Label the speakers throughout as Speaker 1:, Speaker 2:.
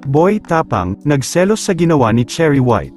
Speaker 1: Boy Tapang, nagselos sa ginawa ni Cherry White.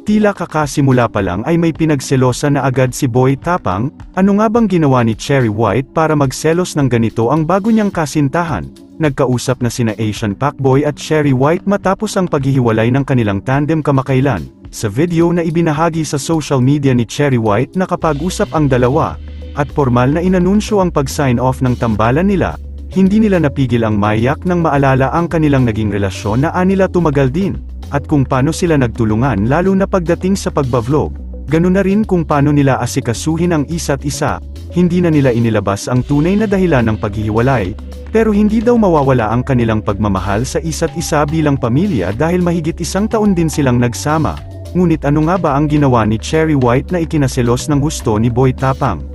Speaker 1: Tila kakasimula pa lang ay may pinagselosan na agad si Boy Tapang. Ano nga bang ginawa ni Cherry White para magselos ng ganito ang bago niyang kasintahan? Nagkausap na sina Asian Pacboy at Cherry White matapos ang paghihiwalay ng kanilang tandem kamakailan. Sa video na ibinahagi sa social media ni Cherry White, nakapag-usap ang dalawa, at formal na inanunsyo ang pag-sign off ng tambalan nila. Hindi nila napigil ang maiyak nang maalala ang kanilang naging relasyon na anila tumagal din, at kung paano sila nagtulungan lalo na pagdating sa pagba-vlog. Ganun na rin kung paano nila asikasuhin ang isa't isa. Hindi na nila inilabas ang tunay na dahilan ng paghihiwalay, pero hindi daw mawawala ang kanilang pagmamahal sa isa't isa bilang pamilya dahil mahigit 1 taon din silang nagsama. Ngunit ano nga ba ang ginawa ni Cherry White na ikinaselos ng gusto ni Boy Tapang?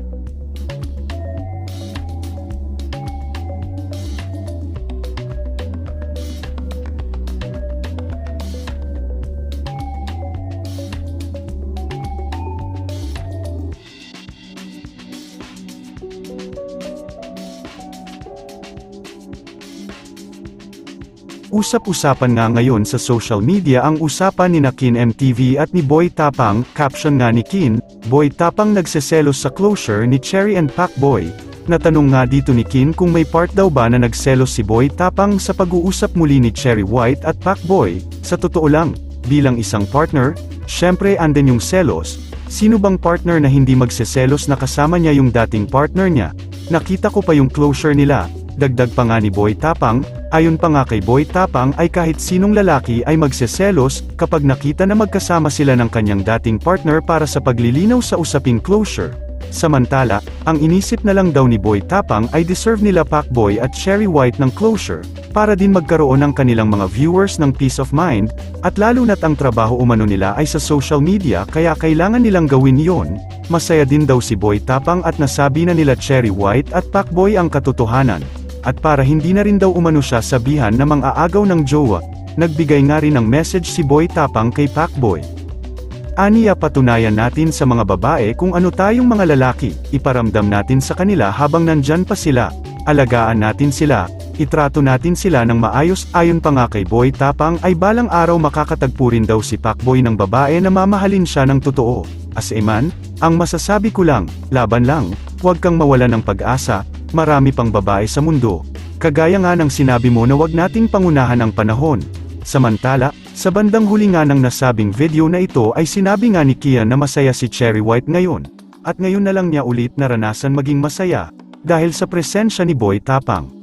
Speaker 1: Usap-usapan nga ngayon sa social media ang usapan ni Kin MTV at ni Boy Tapang. Caption nga ni Kin, Boy Tapang nagseselos sa closure ni Cherry and Pacboy. Natanong nga dito ni Kin kung may part daw ba na nagselos si Boy Tapang sa pag-uusap muli ni Cherry White at Pacboy. Sa totoo lang, bilang isang partner, syempre andun yung selos. Sino bang partner na hindi magseselos na kasama niya yung dating partner niya? Nakita ko pa yung closure nila. Dagdag pa nga ni Boy Tapang, ayon pa nga kay Boy Tapang ay kahit sinong lalaki ay magseselos kapag nakita na magkasama sila ng kanyang dating partner para sa paglilinaw sa usaping closure. Samantala, ang inisip na lang daw ni Boy Tapang ay deserve nila Pacboy at Cherry White ng closure, para din magkaroon ng kanilang mga viewers ng peace of mind, at lalo na't ang trabaho umano nila ay sa social media kaya kailangan nilang gawin yon. Masaya din daw si Boy Tapang at nasabi na nila Cherry White at Pacboy ang katotohanan. At para hindi na rin daw umano siya sabihan na mang-aagaw ng jowa, nagbigay nga rin ng message si Boy Tapang kay Pacboy. Aniya, patunayan natin sa mga babae kung ano tayong mga lalaki, iparamdam natin sa kanila habang nandyan pa sila, alagaan natin sila, itrato natin sila ng maayos. Ayon pa nga kay Boy Tapang ay balang araw makakatagpo rin daw si Pacboy ng babae na mamahalin siya ng totoo. As a man, ang masasabi ko lang, laban lang, huwag kang mawala ng pag-asa. Marami pang babae sa mundo. Kagaya nga ng sinabi mo na wag nating pangunahan ang panahon. Samantala, sa bandang huli nga ng nasabing video na ito ay sinabi nga ni Kian na masaya si Cherry White ngayon. At ngayon na lang niya ulit naranasan maging masaya, dahil sa presensya ni Boy Tapang.